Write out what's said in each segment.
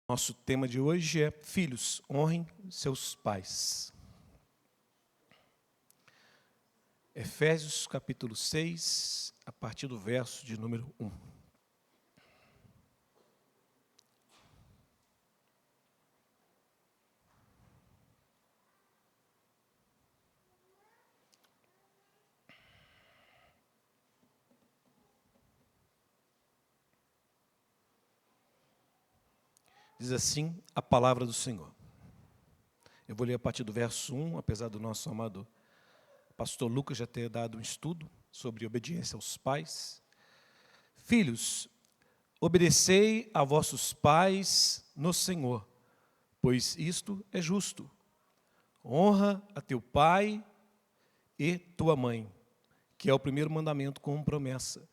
Nosso tema de hoje é: filhos, honrem seus pais. Efésios capítulo 6, a partir do verso de número 1. Diz assim a palavra do Senhor. Eu vou ler a partir do verso 1, apesar do nosso amado pastor Lucas já ter dado um estudo sobre obediência aos pais. Filhos, obedecei a vossos pais no Senhor, pois isto é justo. Honra a teu pai e tua mãe, que é o primeiro mandamento com promessa,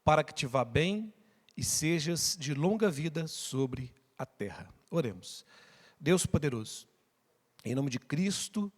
para que te vá bem e sejas de longa vida sobre a terra. Oremos. Deus poderoso, em nome de Cristo,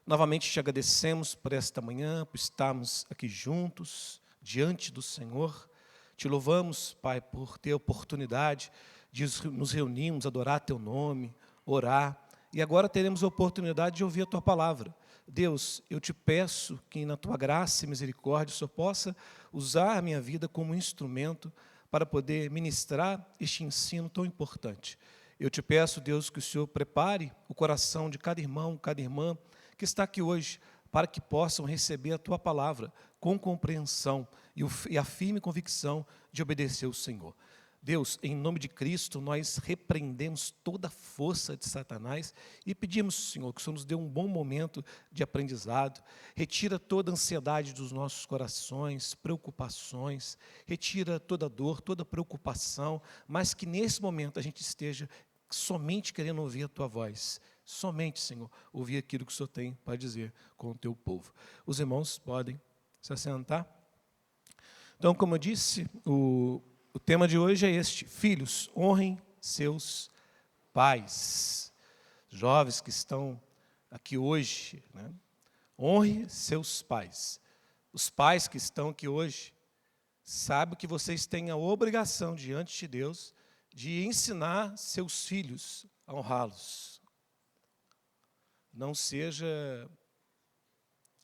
novamente te agradecemos por esta manhã, por estarmos aqui juntos, diante do Senhor. Te louvamos, Pai, por ter a oportunidade de nos reunirmos, adorar teu nome, orar. E agora teremos a oportunidade de ouvir a tua palavra. Deus, eu te peço que na tua graça e misericórdia o Senhor possa usar a minha vida como instrumento para poder ministrar este ensino tão importante. Eu te peço, Deus, que o Senhor prepare o coração de cada irmão, cada irmã que está aqui hoje, para que possam receber a tua palavra com compreensão e a firme convicção de obedecer ao Senhor. Deus, em nome de Cristo, nós repreendemos toda a força de Satanás e pedimos, Senhor, que o Senhor nos dê um bom momento de aprendizado, retira toda a ansiedade dos nossos corações, preocupações, retira toda dor, toda preocupação, mas que nesse momento a gente esteja somente querendo ouvir a tua voz, somente, Senhor, ouvir aquilo que o Senhor tem para dizer com o teu povo. Os irmãos podem se assentar. Então, como eu disse, o tema de hoje é este: filhos, honrem seus pais. Jovens que estão aqui hoje, né? Honre seus pais. Os pais que estão aqui hoje, sabem que vocês têm a obrigação diante de Deus de ensinar seus filhos a honrá-los. Não seja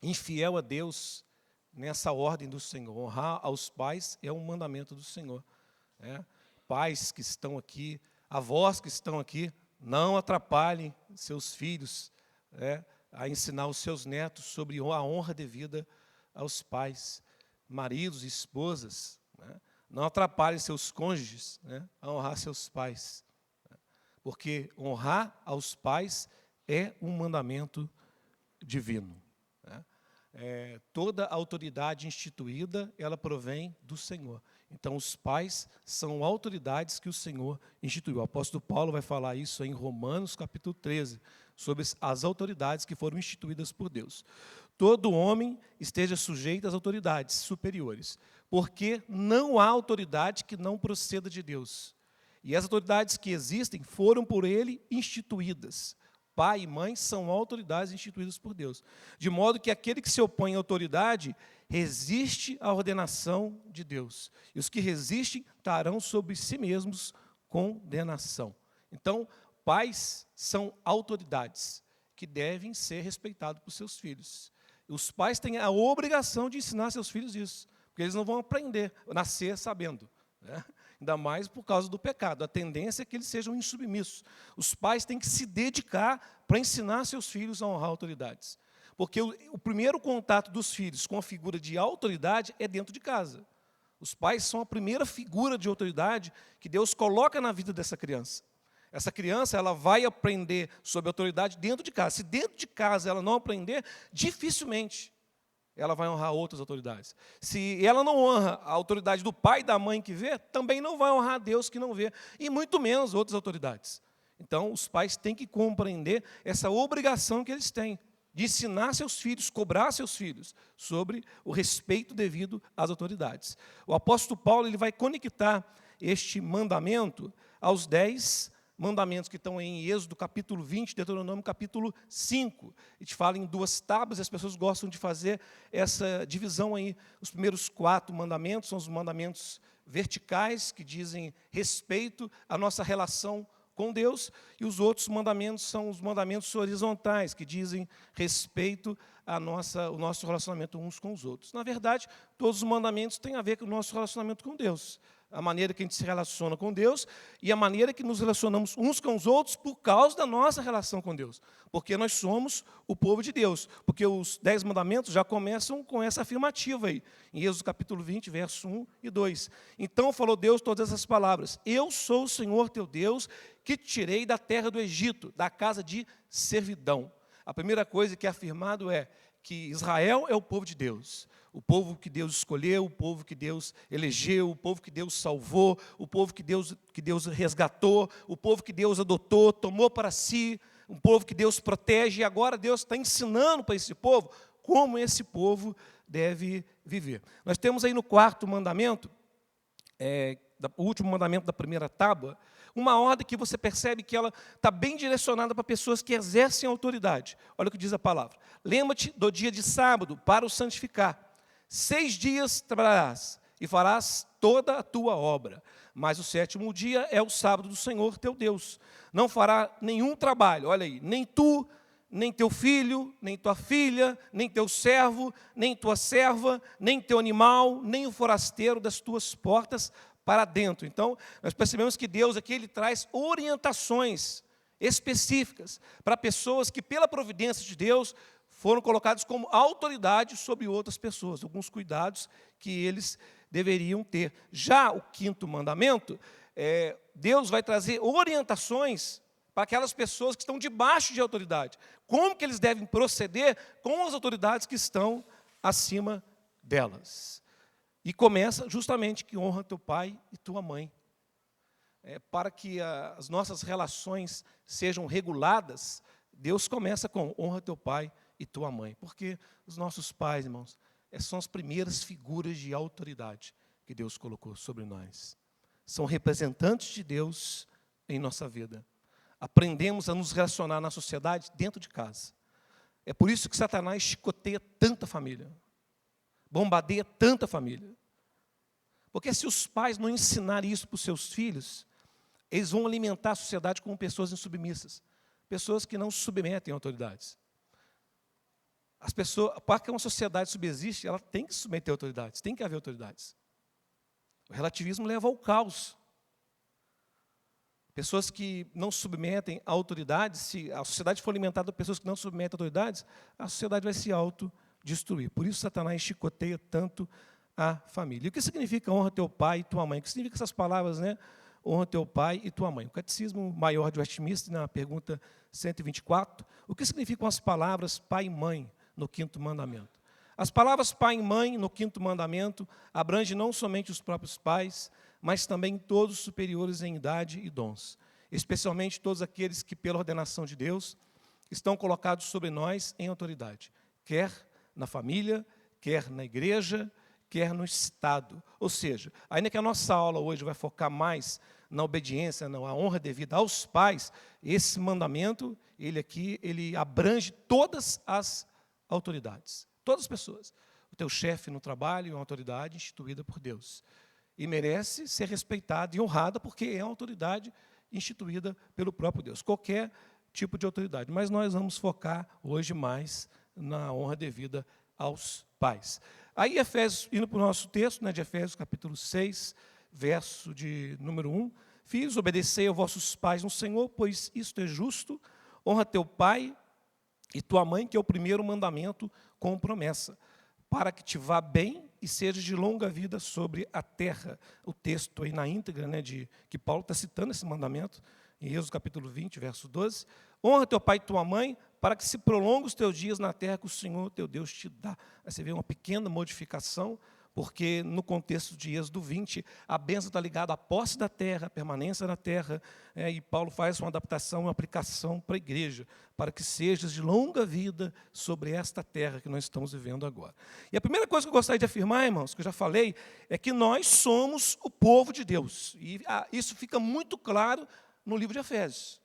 infiel a Deus nessa ordem do Senhor. Honrar aos pais é um mandamento do Senhor. Pais que estão aqui, avós que estão aqui, não atrapalhem seus filhos a ensinar os seus netos sobre a honra devida aos pais. Maridos e esposas, não atrapalhem seus cônjuges a honrar seus pais, porque honrar aos pais é um mandamento divino. Toda autoridade instituída, ela provém do Senhor. Então, os pais são autoridades que o Senhor instituiu. O apóstolo Paulo vai falar isso em Romanos, capítulo 13, sobre as autoridades que foram instituídas por Deus. Todo homem esteja sujeito às autoridades superiores, porque não há autoridade que não proceda de Deus. E as autoridades que existem foram por ele instituídas. Pai e mãe são autoridades instituídas por Deus. De modo que aquele que se opõe à autoridade resiste à ordenação de Deus. E os que resistem trarão sobre si mesmos condenação. Então, pais são autoridades que devem ser respeitados por seus filhos. Os pais têm a obrigação de ensinar seus filhos isso, porque eles não vão aprender, nascer sabendo, ainda mais por causa do pecado. A tendência é que eles sejam insubmissos. Os pais têm que se dedicar para ensinar seus filhos a honrar autoridades. Porque o primeiro contato dos filhos com a figura de autoridade é dentro de casa. Os pais são a primeira figura de autoridade que Deus coloca na vida dessa criança. Essa criança, ela vai aprender sobre autoridade dentro de casa. Se dentro de casa ela não aprender, dificilmente ela vai honrar outras autoridades. Se ela não honra a autoridade do pai e da mãe que vê, também não vai honrar a Deus que não vê, e muito menos outras autoridades. Então, os pais têm que compreender essa obrigação que eles têm, de ensinar seus filhos, cobrar seus filhos, sobre o respeito devido às autoridades. O apóstolo Paulo ele vai conectar este mandamento aos 10 mandamentos que estão em Êxodo capítulo 20, Deuteronômio capítulo 5. E te fala em 2 tábuas, e as pessoas gostam de fazer essa divisão aí. Os primeiros 4 mandamentos são os mandamentos verticais, que dizem respeito à nossa relação com Deus, e os outros mandamentos são os mandamentos horizontais, que dizem respeito ao nosso relacionamento uns com os outros. Na verdade, todos os mandamentos têm a ver com o nosso relacionamento com Deus, a maneira que a gente se relaciona com Deus e a maneira que nos relacionamos uns com os outros por causa da nossa relação com Deus, porque nós somos o povo de Deus, porque os 10 mandamentos já começam com essa afirmativa aí, em Êxodo capítulo 20, verso 1 e 2. Então falou Deus todas essas palavras: eu sou o Senhor teu Deus, que te tirei da terra do Egito, da casa de servidão. A primeira coisa que é afirmado é que Israel é o povo de Deus, o povo que Deus escolheu, o povo que Deus elegeu, o povo que Deus salvou, o povo que Deus resgatou, o povo que Deus adotou, tomou para si, um povo que Deus protege, e agora Deus está ensinando para esse povo como esse povo deve viver. Nós temos aí no quarto mandamento, o último mandamento da primeira tábua, uma ordem que você percebe que ela está bem direcionada para pessoas que exercem autoridade. Olha o que diz a palavra: lembra-te do dia de sábado para o santificar. 6 dias trabalharás e farás toda a tua obra, mas o 7º dia é o sábado do Senhor teu Deus. Não fará nenhum trabalho, olha aí, nem tu, nem teu filho, nem tua filha, nem teu servo, nem tua serva, nem teu animal, nem o forasteiro das tuas portas para dentro. Então, nós percebemos que Deus aqui ele traz orientações específicas para pessoas que, pela providência de Deus, foram colocados como autoridade sobre outras pessoas, alguns cuidados que eles deveriam ter. Já o 5º mandamento, Deus vai trazer orientações para aquelas pessoas que estão debaixo de autoridade, como que eles devem proceder com as autoridades que estão acima delas. E começa justamente que honra teu pai e tua mãe. Para que as nossas relações sejam reguladas, Deus começa com honra teu pai e tua mãe. Porque os nossos pais, irmãos, são as primeiras figuras de autoridade que Deus colocou sobre nós. São representantes de Deus em nossa vida. Aprendemos a nos relacionar na sociedade dentro de casa. É por isso que Satanás chicoteia tanta família. Bombardeia tanta família. Porque se os pais não ensinarem isso para os seus filhos, eles vão alimentar a sociedade como pessoas insubmissas, pessoas que não se submetem a autoridades. As pessoas, para que uma sociedade subsiste, ela tem que se submeter a autoridades, tem que haver autoridades. O relativismo leva ao caos. Pessoas que não se submetem a autoridades, se a sociedade for alimentada por pessoas que não se submetem a autoridades, a sociedade vai se autodestruir. Por isso Satanás chicoteia tanto a família. E o que significa honra teu pai e tua mãe? O que significa essas palavras, né? Honra teu pai e tua mãe. O Catecismo Maior de Westminster, na pergunta 124, o que significam as palavras pai e mãe no 5º mandamento? As palavras pai e mãe no 5º mandamento abrangem não somente os próprios pais, mas também todos os superiores em idade e dons, especialmente todos aqueles que, pela ordenação de Deus, estão colocados sobre nós em autoridade, quer na família, quer na igreja, quer no Estado. Ou seja, ainda que a nossa aula hoje vai focar mais na obediência, na honra devida aos pais, esse mandamento, ele abrange todas as autoridades, todas as pessoas. O teu chefe no trabalho é uma autoridade instituída por Deus e merece ser respeitada e honrada porque é uma autoridade instituída pelo próprio Deus, qualquer tipo de autoridade. Mas nós vamos focar hoje mais na honra devida aos pais. Aí, Efésios, indo para o nosso texto, né, de Efésios, capítulo 6, verso de número 1. Filhos, obedecei aos vossos pais no Senhor, pois isto é justo. Honra teu pai e tua mãe, que é o primeiro mandamento com promessa, para que te vá bem e sejas de longa vida sobre a terra. O texto aí na íntegra, né, que Paulo está citando esse mandamento, em Êxodo capítulo 20, verso 12. Honra teu pai e tua mãe, para que se prolongue os teus dias na terra que o Senhor teu Deus te dá. Aí você vê uma pequena modificação, porque no contexto de Êxodo 20, a bênção está ligada à posse da terra, à permanência na terra, e Paulo faz uma adaptação, uma aplicação para a igreja, para que sejas de longa vida sobre esta terra que nós estamos vivendo agora. E a primeira coisa que eu gostaria de afirmar, irmãos, que eu já falei, é que nós somos o povo de Deus. E isso fica muito claro no livro de Efésios.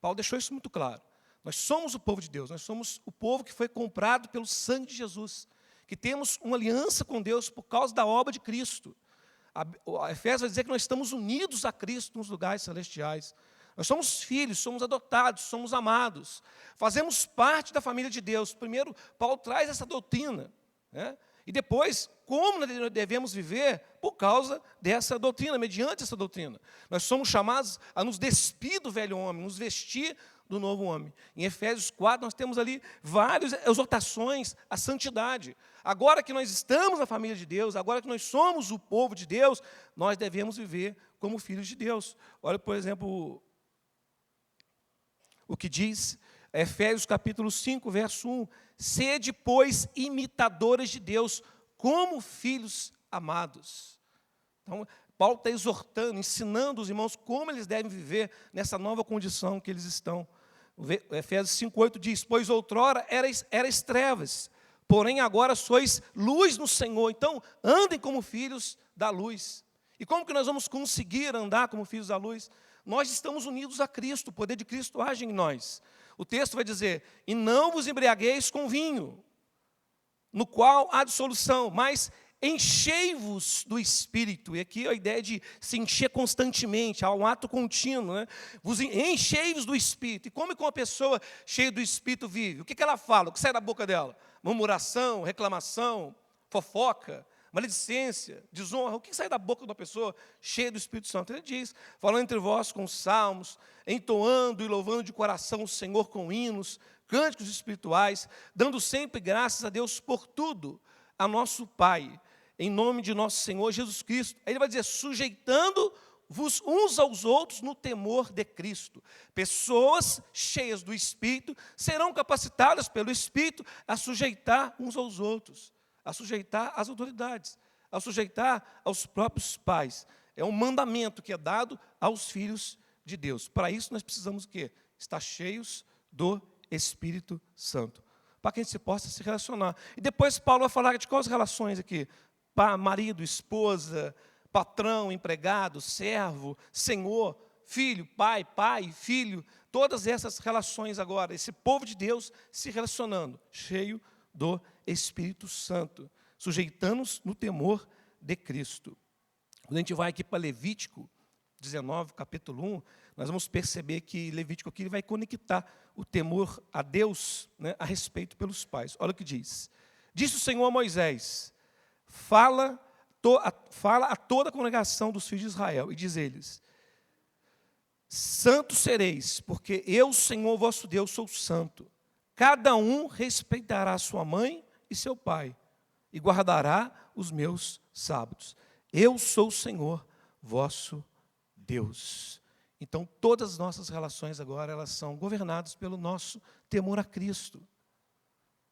Paulo deixou isso muito claro. Nós somos o povo de Deus, nós somos o povo que foi comprado pelo sangue de Jesus, que temos uma aliança com Deus por causa da obra de Cristo. A Efésios vai dizer que nós estamos unidos a Cristo nos lugares celestiais. Nós somos filhos, somos adotados, somos amados. Fazemos parte da família de Deus. Primeiro, Paulo traz essa doutrina, né? E depois, como nós devemos viver por causa dessa doutrina, mediante essa doutrina. Nós somos chamados a nos despir do velho homem, nos vestir do novo homem. Em Efésios 4, nós temos ali várias exortações à santidade. Agora que nós estamos na família de Deus, agora que nós somos o povo de Deus, nós devemos viver como filhos de Deus. Olha, por exemplo, o que diz Efésios capítulo 5, verso 1. Sede, pois, imitadores de Deus, como filhos amados. Então, Paulo está exortando, ensinando os irmãos como eles devem viver nessa nova condição que eles estão. Efésios 5,8 diz, pois outrora erais trevas, porém agora sois luz no Senhor. Então, andem como filhos da luz. E como que nós vamos conseguir andar como filhos da luz? Nós estamos unidos a Cristo, o poder de Cristo age em nós. O texto vai dizer, e não vos embriagueis com vinho, no qual há dissolução, mas enchei-vos do Espírito. E aqui a ideia de se encher constantemente, há um ato contínuo, né? Enchei-vos do Espírito. E como que uma pessoa cheia do Espírito vive? O que ela fala? O que sai da boca dela? Murmuração, reclamação, fofoca, maledicência, desonra. O que sai da boca de uma pessoa cheia do Espírito Santo? Ele diz, falando entre vós com salmos, entoando e louvando de coração o Senhor com hinos, cânticos espirituais, dando sempre graças a Deus por tudo, a nosso Pai, em nome de nosso Senhor Jesus Cristo. Aí ele vai dizer, sujeitando-vos uns aos outros no temor de Cristo. Pessoas cheias do Espírito serão capacitadas pelo Espírito a sujeitar uns aos outros, a sujeitar as autoridades, a sujeitar aos próprios pais. É um mandamento que é dado aos filhos de Deus. Para isso nós precisamos o quê? Estar cheios do Espírito Santo, para que a gente possa se relacionar. E depois Paulo vai falar de quais relações aqui? Marido, esposa, patrão, empregado, servo, senhor, filho, pai, filho. Todas essas relações agora, esse povo de Deus se relacionando, cheio do Espírito Santo, sujeitando-nos no temor de Cristo. Quando a gente vai aqui para Levítico 19, capítulo 1, nós vamos perceber que Levítico aqui vai conectar o temor a Deus, né, a respeito pelos pais. Olha o que diz. Disse o Senhor a Moisés, fala a toda a congregação dos filhos de Israel, e diz eles, santos sereis, porque eu, Senhor vosso Deus, sou santo. Cada um respeitará sua mãe e seu pai, e guardará os meus sábados. Eu sou o Senhor vosso Deus. Então, todas as nossas relações agora, elas são governadas pelo nosso temor a Cristo,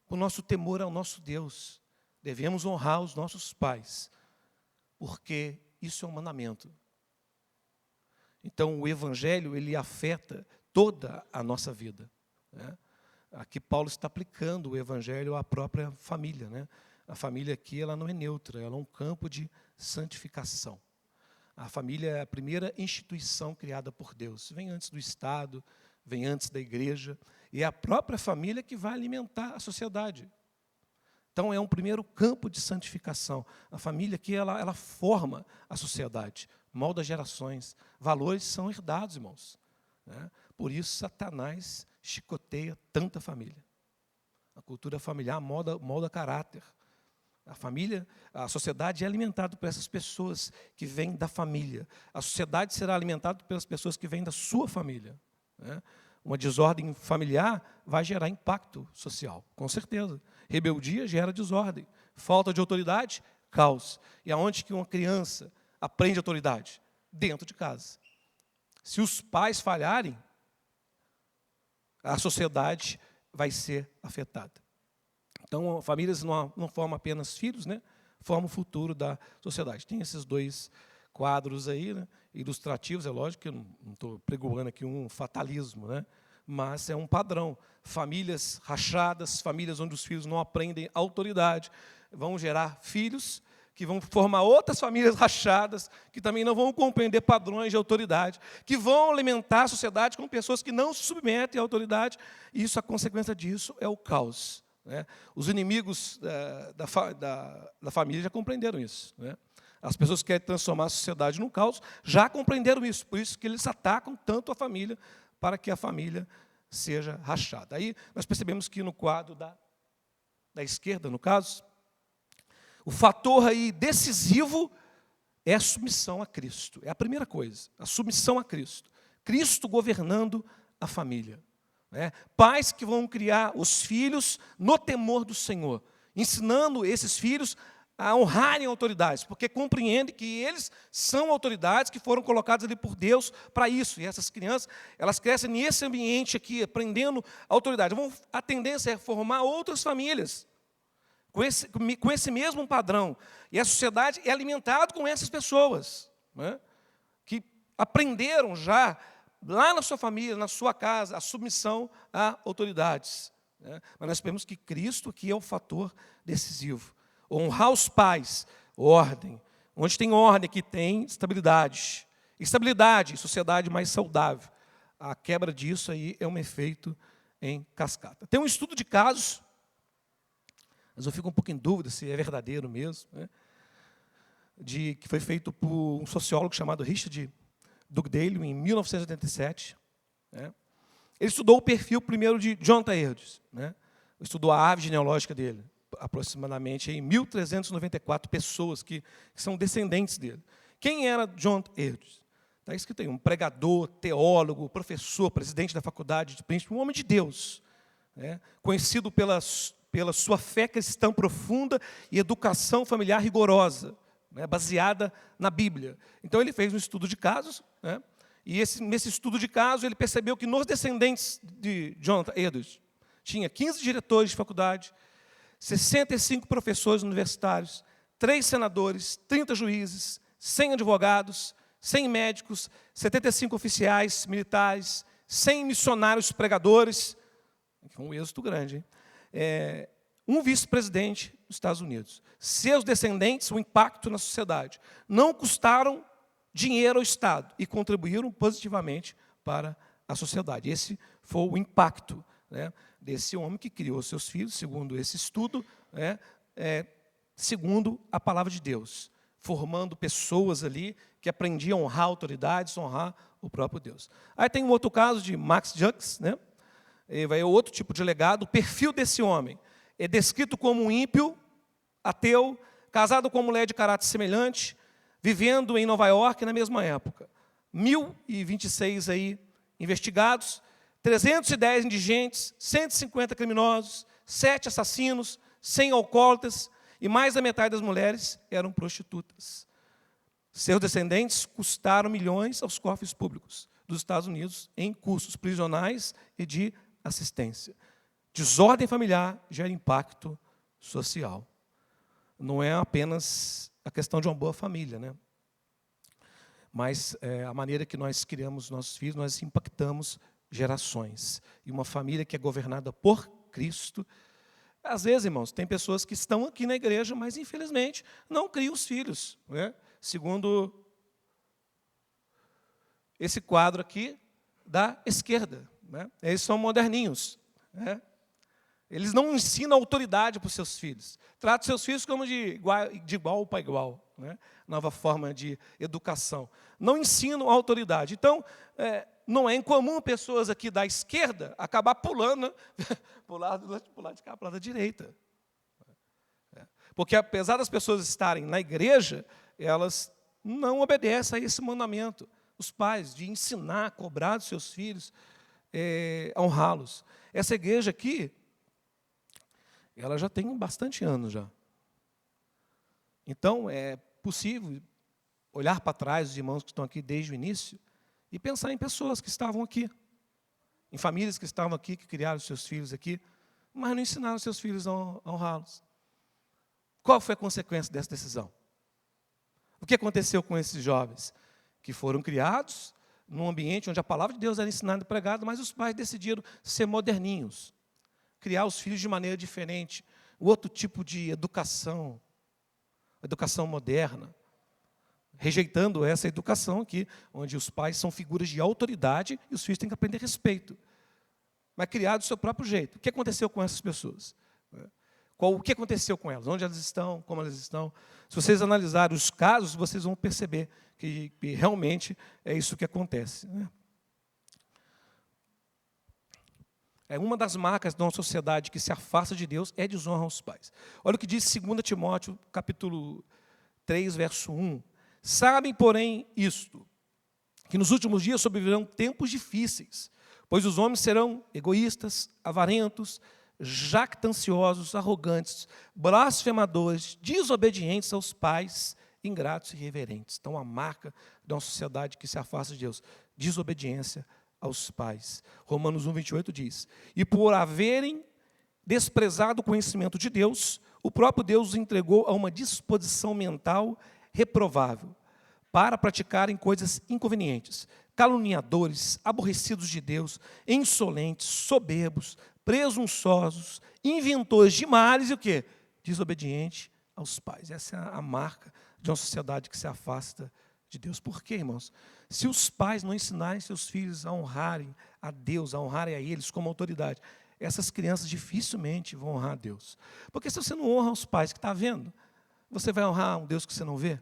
o nosso temor ao nosso Deus. Devemos honrar os nossos pais, porque isso é um mandamento. Então, o Evangelho, ele afeta toda a nossa vida, né? Aqui Paulo está aplicando o Evangelho à própria família, né? A família aqui, ela não é neutra, ela é um campo de santificação. A família é a primeira instituição criada por Deus. Vem antes do Estado, vem antes da igreja, e é a própria família que vai alimentar a sociedade. Então, é um primeiro campo de santificação. A família aqui, ela forma a sociedade, molda gerações. Valores são herdados, irmãos, né? Por isso, Satanás chicoteia tanta família. A cultura familiar molda caráter. A sociedade é alimentada por essas pessoas que vêm da família. A sociedade será alimentada pelas pessoas que vêm da sua família, né? Uma desordem familiar vai gerar impacto social, com certeza. Rebeldia gera desordem. Falta de autoridade, caos. E aonde que uma criança aprende autoridade? Dentro de casa. Se os pais falharem, a sociedade vai ser afetada. Então, famílias não formam apenas filhos, né? Formam o futuro da sociedade. Tem esses dois quadros aí, né, ilustrativos, é lógico que eu não estou pregoando aqui um fatalismo, né, mas é um padrão. Famílias rachadas, famílias onde os filhos não aprendem autoridade, vão gerar filhos que vão formar outras famílias rachadas, que também não vão compreender padrões de autoridade, que vão alimentar a sociedade com pessoas que não se submetem à autoridade, e isso, a consequência disso é o caos, né? Os inimigos da família já compreenderam isso, né? As pessoas que querem transformar a sociedade num caos já compreenderam isso, por isso que eles atacam tanto a família, para que a família seja rachada. Aí nós percebemos que no quadro da esquerda, no caso, o fator aí decisivo é a submissão a Cristo. É a primeira coisa, a submissão a Cristo. Cristo governando a família. Pais que vão criar os filhos no temor do Senhor, ensinando esses filhos a honrarem autoridades, porque compreendem que eles são autoridades que foram colocadas ali por Deus para isso. E essas crianças, elas crescem nesse ambiente aqui, aprendendo autoridade. A tendência é formar outras famílias com esse mesmo padrão. E a sociedade é alimentada com essas pessoas, que aprenderam já, lá na sua família, na sua casa, a submissão a autoridades. Mas nós sabemos que Cristo aqui é o fator decisivo. Honrar os pais, ordem. Onde tem ordem, aqui tem estabilidade. Estabilidade, sociedade mais saudável. A quebra disso aí é um efeito em cascata. Tem um estudo de casos, mas eu fico um pouco em dúvida se é verdadeiro mesmo, que foi feito por um sociólogo chamado Richard Dugdale, em 1987. Ele estudou o perfil primeiro de Jonathan Edwards, estudou a árvore genealógica dele, aproximadamente em 1.394 pessoas que são descendentes dele. Quem era Jonathan Edwards? Está escrito aí, um pregador, teólogo, professor, presidente da faculdade de Princeton, um homem de Deus, conhecido pela sua fé cristã profunda e educação familiar rigorosa, baseada na Bíblia. Então, ele fez um estudo de casos, e nesse estudo de casos, ele percebeu que nos descendentes de Jonathan Edwards, tinha 15 diretores de faculdade, 65 professores universitários, 3 senadores, 30 juízes, 100 advogados, 100 médicos, 75 oficiais militares, 100 missionários pregadores, um êxito grande, hein? Um vice-presidente dos Estados Unidos. Seus descendentes, o impacto na sociedade, não custaram dinheiro ao Estado e contribuíram positivamente para a sociedade. Esse foi o impacto desse homem que criou seus filhos, segundo esse estudo, segundo a palavra de Deus, formando pessoas ali que aprendiam a honrar autoridades, honrar o próprio Deus. Aí tem um outro caso de Max Jacques, vai outro tipo de legado. O perfil desse homem é descrito como um ímpio, ateu, casado com uma mulher de caráter semelhante, vivendo em Nova York na mesma época. 1.026 aí investigados, 310 indigentes, 150 criminosos, 7 assassinos, 100 alcoólatras, e mais da metade das mulheres eram prostitutas. Seus descendentes custaram milhões aos cofres públicos dos Estados Unidos em custos prisionais e de assistência. Desordem familiar gera impacto social. Não é apenas a questão de uma boa família, mas a maneira que nós criamos nossos filhos, nós impactamos gerações. E uma família que é governada por Cristo, às vezes, irmãos, tem pessoas que estão aqui na igreja, mas, infelizmente, não criam os filhos. Segundo esse quadro aqui da esquerda. Eles são moderninhos. Eles não ensinam autoridade para os seus filhos. Tratam seus filhos como de igual para igual. Nova forma de educação. Não ensinam autoridade. Então, não é incomum pessoas aqui da esquerda acabar pulando para o lado de cá, para o lado da direita. Porque, apesar das pessoas estarem na igreja, elas não obedecem a esse mandamento. Os pais, de ensinar, cobrar dos seus filhos, honrá-los. Essa igreja aqui, ela já tem bastante anos já. Então, é possível olhar para trás os irmãos que estão aqui desde o início e pensar em pessoas que estavam aqui, em famílias que estavam aqui, que criaram seus filhos aqui, mas não ensinaram seus filhos a honrá-los. Qual foi a consequência dessa decisão? O que aconteceu com esses jovens? Que foram criados num ambiente onde a palavra de Deus era ensinada e pregada, mas os pais decidiram ser moderninhos, criar os filhos de maneira diferente, outro tipo de educação moderna, rejeitando essa educação aqui, onde os pais são figuras de autoridade e os filhos têm que aprender respeito, mas criado do seu próprio jeito. O que aconteceu com essas pessoas? O que aconteceu com elas? Onde elas estão? Como elas estão? Se vocês analisarem os casos, vocês vão perceber que realmente é isso que acontece, né? É uma das marcas de uma sociedade que se afasta de Deus é a desonra aos pais. Olha o que diz 2 Timóteo, capítulo 3, verso 1. Sabem, porém, isto, que nos últimos dias sobrevirão tempos difíceis, pois os homens serão egoístas, avarentos, jactanciosos, arrogantes, blasfemadores, desobedientes aos pais, ingratos e irreverentes. Então, a marca de uma sociedade que se afasta de Deus, desobediência aos pais. Romanos 1, 28 diz: e por haverem desprezado o conhecimento de Deus, o próprio Deus os entregou a uma disposição mental reprovável, para praticarem coisas inconvenientes, caluniadores, aborrecidos de Deus, insolentes, soberbos, presunçosos, inventores de males e o quê? Desobediente aos pais. Essa é a marca de uma sociedade que se afasta de Deus. Por quê, irmãos? Se os pais não ensinarem seus filhos a honrarem a Deus, a honrarem a eles como autoridade, essas crianças dificilmente vão honrar a Deus. Porque se você não honra os pais que está vendo, você vai honrar um Deus que você não vê?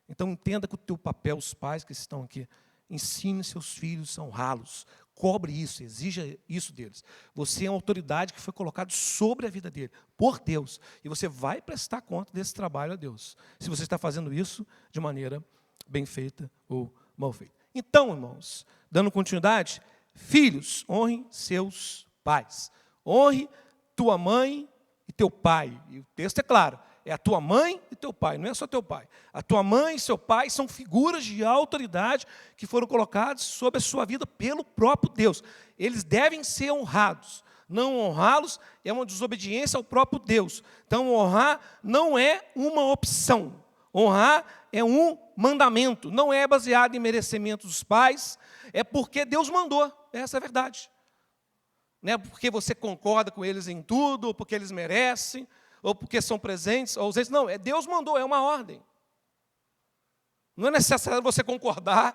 Então entenda que o teu papel, os pais que estão aqui, ensine seus filhos a honrá-los, cobre isso, exija isso deles. Você é uma autoridade que foi colocada sobre a vida dele, por Deus, e você vai prestar conta desse trabalho a Deus, se você está fazendo isso de maneira bem feita ou mal feita. Então, irmãos, dando continuidade, filhos, honrem seus pais. Honre tua mãe e teu pai. E o texto é claro, é a tua mãe e teu pai, não é só teu pai. A tua mãe e seu pai são figuras de autoridade que foram colocadas sobre a sua vida pelo próprio Deus. Eles devem ser honrados. Não honrá-los é uma desobediência ao próprio Deus. Então, honrar não é uma opção. Honrar é um mandamento, não é baseado em merecimento dos pais, é porque Deus mandou, essa é a verdade. Não é porque você concorda com eles em tudo, ou porque eles merecem, ou porque são presentes, ou ausentes, não, é Deus mandou, é uma ordem. Não é necessário você concordar,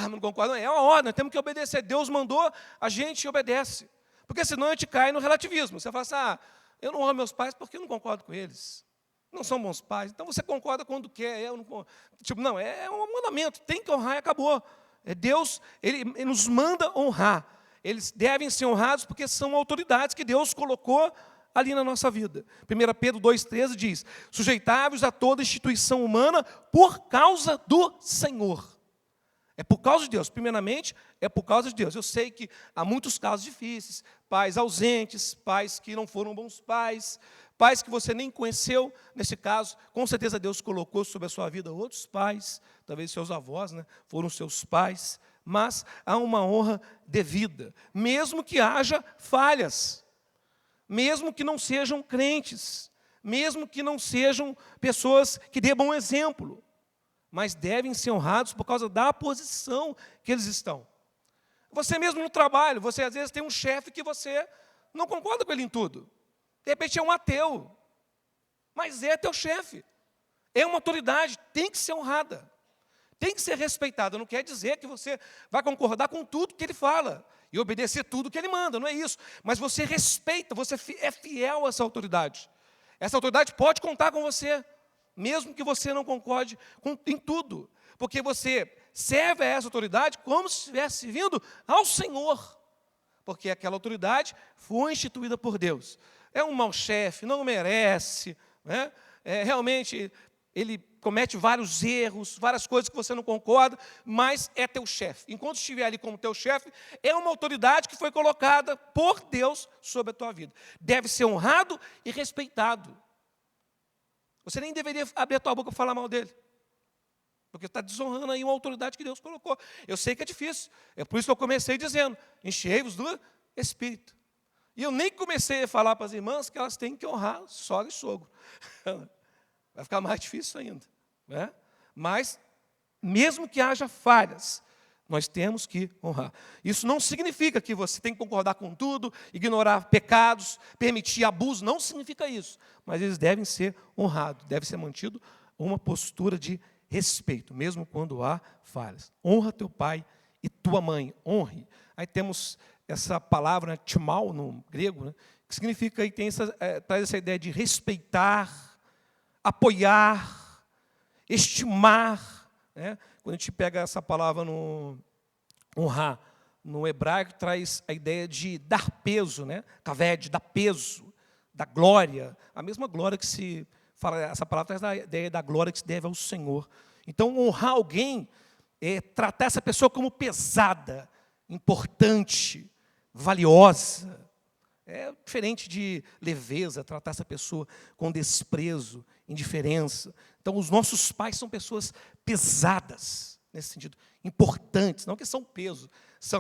não concordo, não, é uma ordem, nós temos que obedecer, Deus mandou, a gente obedece. Porque senão a gente cai no relativismo, você fala assim, eu não honro meus pais porque eu não concordo com eles. Não são bons pais, então você concorda quando quer. Eu não, é um mandamento, tem que honrar e acabou. É Deus, ele nos manda honrar. Eles devem ser honrados porque são autoridades que Deus colocou ali na nossa vida. 1 Pedro 2,13 diz, sujeitáveis a toda instituição humana por causa do Senhor. É por causa de Deus, primeiramente, é por causa de Deus. Eu sei que há muitos casos difíceis, pais ausentes, pais que não foram bons pais que você nem conheceu, nesse caso, com certeza Deus colocou sobre a sua vida outros pais, talvez seus avós, né, foram seus pais, mas há uma honra devida, mesmo que haja falhas, mesmo que não sejam crentes, mesmo que não sejam pessoas que dêem bom exemplo, mas devem ser honrados por causa da posição que eles estão. Você mesmo no trabalho, você às vezes tem um chefe que você não concorda com ele em tudo. De repente é um ateu, mas é teu chefe. É uma autoridade, tem que ser honrada, tem que ser respeitada. Não quer dizer que você vai concordar com tudo que ele fala e obedecer tudo que ele manda, não é isso. Mas você respeita, você é fiel a essa autoridade. Essa autoridade pode contar com você, mesmo que você não concorde em tudo, porque você serve a essa autoridade como se estivesse servindo ao Senhor, porque aquela autoridade foi instituída por Deus. É um mau chefe, não merece, né? Realmente ele comete vários erros, várias coisas que você não concorda, mas é teu chefe. Enquanto estiver ali como teu chefe, é uma autoridade que foi colocada por Deus sobre a tua vida. Deve ser honrado e respeitado. Você nem deveria abrir a tua boca para falar mal dele, porque está desonrando aí uma autoridade que Deus colocou. Eu sei que é difícil, é por isso que eu comecei dizendo, enchei-vos do Espírito. E eu nem comecei a falar para as irmãs que elas têm que honrar sogra e sogro. Vai ficar mais difícil ainda, né? Mas, mesmo que haja falhas, nós temos que honrar. Isso não significa que você tem que concordar com tudo, ignorar pecados, permitir abuso, não significa isso. Mas eles devem ser honrados, deve ser mantido uma postura de respeito, mesmo quando há falhas. Honra teu pai e tua mãe, honre. Aí temos essa palavra, né, timal, no grego, né, que significa, traz essa ideia de respeitar, apoiar, estimar, né? Quando a gente pega essa palavra no honrar, no hebraico traz a ideia de dar peso, né? Kaved, dar peso, da glória, a mesma glória que se fala, essa palavra traz a ideia da glória que se deve ao Senhor. Então, honrar alguém é tratar essa pessoa como pesada, importante, valiosa. É diferente de leveza, tratar essa pessoa com desprezo, indiferença. Então, os nossos pais são pessoas pesadas, nesse sentido, importantes, não que são peso,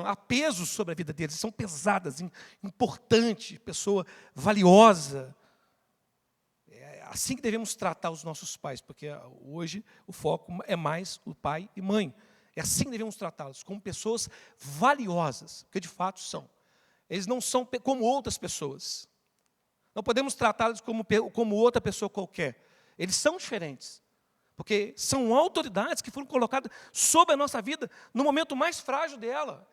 há peso sobre a vida deles, são pesadas, importante, pessoa valiosa. É assim que devemos tratar os nossos pais, porque hoje o foco é mais o pai e mãe. É assim que devemos tratá-los, como pessoas valiosas, que de fato são. Eles não são como outras pessoas. Não podemos tratá-los como outra pessoa qualquer. Eles são diferentes. Porque são autoridades que foram colocadas sobre a nossa vida no momento mais frágil dela.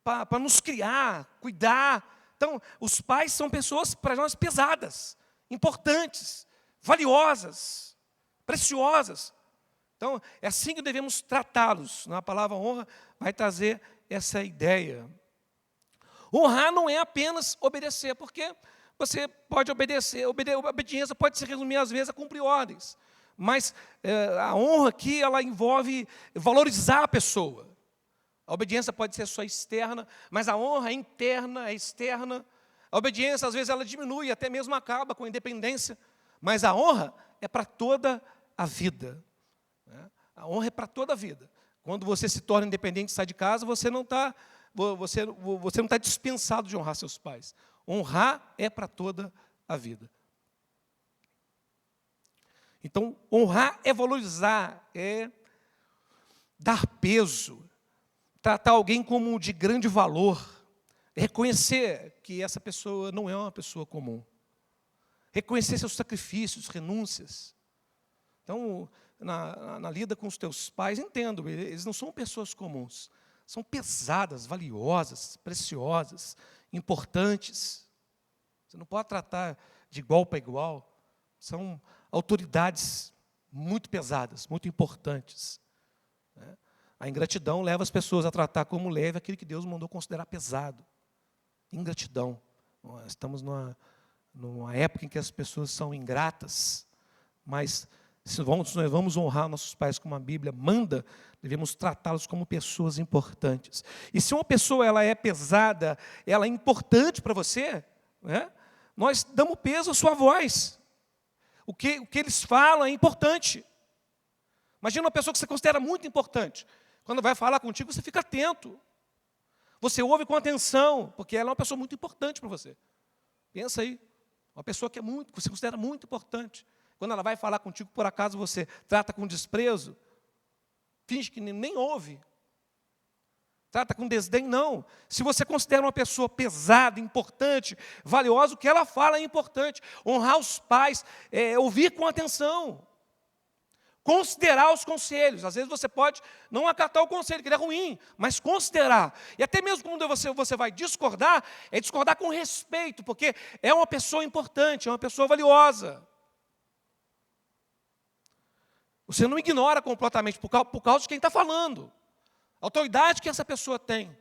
Para nos criar, cuidar. Então, os pais são pessoas para nós pesadas, importantes, valiosas, preciosas. Então, é assim que devemos tratá-los. A palavra honra vai trazer essa ideia. Honrar não é apenas obedecer, porque você pode obedecer, a obediência pode se resumir, às vezes, a cumprir ordens. Mas a honra aqui, ela envolve valorizar a pessoa. A obediência pode ser só externa, mas a honra é interna, é externa. A obediência, às vezes, ela diminui, até mesmo acaba com a independência. Mas a honra é para toda a vida. A honra é para toda a vida. Quando você se torna independente e sai de casa, você não está dispensado de honrar seus pais. Honrar é para toda a vida. Então, honrar é valorizar, é dar peso, tratar alguém como de grande valor, reconhecer que essa pessoa não é uma pessoa comum, reconhecer seus sacrifícios, renúncias. Então, na lida com os teus pais, entendo, eles não são pessoas comuns, são pesadas, valiosas, preciosas, importantes. Você não pode tratar de igual para igual. São autoridades muito pesadas, muito importantes. A ingratidão leva as pessoas a tratar como leve aquilo que Deus mandou considerar pesado. Ingratidão. Nós estamos numa época em que as pessoas são ingratas, mas se nós vamos honrar nossos pais como a Bíblia manda, devemos tratá-los como pessoas importantes. E se uma pessoa ela é pesada, ela é importante para você, né? Nós damos peso à sua voz. O que eles falam é importante. Imagina uma pessoa que você considera muito importante. Quando vai falar contigo, você fica atento. Você ouve com atenção, porque ela é uma pessoa muito importante para você. Pensa aí, uma pessoa que você considera muito importante. Quando ela vai falar contigo, por acaso você trata com desprezo, finge que nem ouve. Trata com desdém, não. Se você considera uma pessoa pesada, importante, valiosa, o que ela fala é importante. Honrar os pais, ouvir com atenção. Considerar os conselhos. Às vezes você pode não acatar o conselho, que ele é ruim, mas considerar. E até mesmo quando você vai discordar, é discordar com respeito, porque é uma pessoa importante, é uma pessoa valiosa. Você não ignora completamente por causa de quem está falando. A autoridade que essa pessoa tem.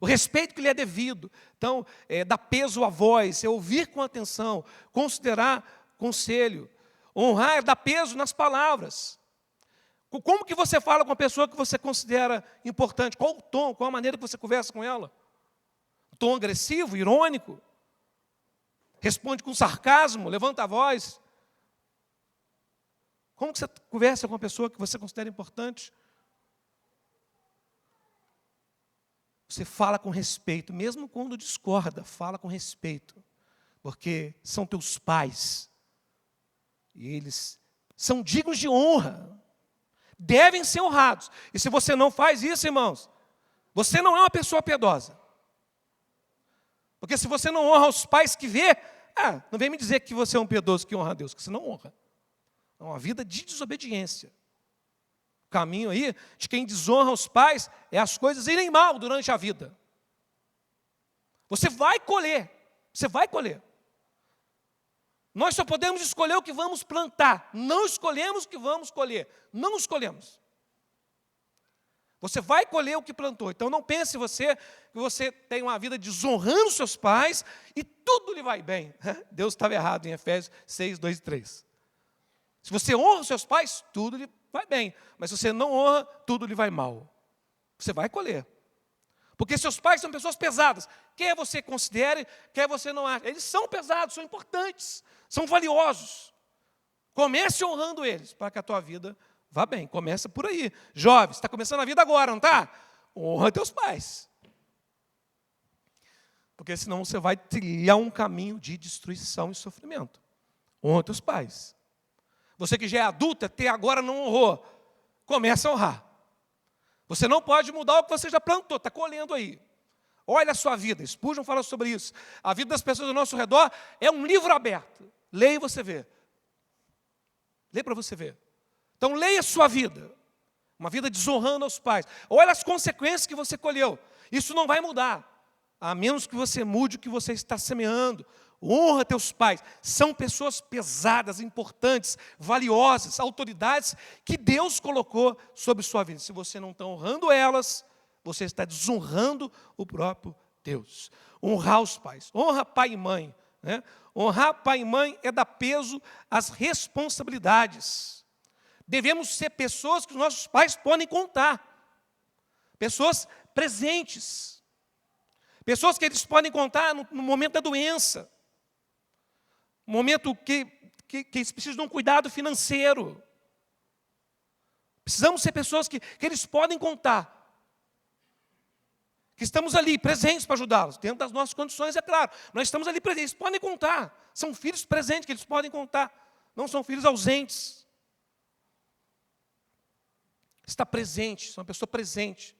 O respeito que lhe é devido. Então, dar peso à voz, é ouvir com atenção, considerar conselho. Honrar é dar peso nas palavras. Como que você fala com a pessoa que você considera importante? Qual o tom, qual a maneira que você conversa com ela? Tom agressivo, irônico? Responde com sarcasmo, levanta a voz? Como que você conversa com uma pessoa que você considera importante? Você fala com respeito, mesmo quando discorda, fala com respeito. Porque são teus pais. E eles são dignos de honra. Devem ser honrados. E se você não faz isso, irmãos, você não é uma pessoa piedosa. Porque se você não honra os pais que vê, não vem me dizer que você é um piedoso que honra a Deus, que você não honra. É uma vida de desobediência. O caminho aí de quem desonra os pais é as coisas irem mal durante a vida. Você vai colher. Você vai colher. Nós só podemos escolher o que vamos plantar. Não escolhemos o que vamos colher. Não escolhemos. Você vai colher o que plantou. Então não pense que você tem uma vida desonrando seus pais e tudo lhe vai bem. Deus estava errado em Efésios 6, 2 e 3. Se você honra os seus pais, tudo lhe vai bem. Mas se você não honra, tudo lhe vai mal. Você vai colher. Porque seus pais são pessoas pesadas. Quer você considere, quer você não ache. Eles são pesados, são importantes, são valiosos. Comece honrando eles, para que a tua vida vá bem. Começa por aí. Jovem, você está começando a vida agora, não está? Honra teus pais. Porque senão você vai trilhar um caminho de destruição e sofrimento. Honra teus pais. Você que já é adulta, até agora não honrou. Comece a honrar. Você não pode mudar o que você já plantou, está colhendo aí. Olha a sua vida, Spurgeon fala sobre isso. A vida das pessoas ao nosso redor é um livro aberto. Leia e você vê. Leia para você ver. Então leia a sua vida. Uma vida desonrando aos pais. Olha as consequências que você colheu. Isso não vai mudar. A menos que você mude o que você está semeando. Honra teus pais. São pessoas pesadas, importantes, valiosas, autoridades que Deus colocou sobre sua vida. Se você não está honrando elas, você está desonrando o próprio Deus. Honrar os pais. Honra pai e mãe. Né? Honrar pai e mãe é dar peso às responsabilidades. Devemos ser pessoas que os nossos pais podem contar. Pessoas presentes. Pessoas que eles podem contar no momento da doença. Momento que eles precisam de um cuidado financeiro. Precisamos ser pessoas que eles podem contar. Que estamos ali, presentes para ajudá-los. Dentro das nossas condições, é claro. Nós estamos ali presentes, eles podem contar. São filhos presentes que eles podem contar. Não são filhos ausentes. Está presente, são uma pessoa presente.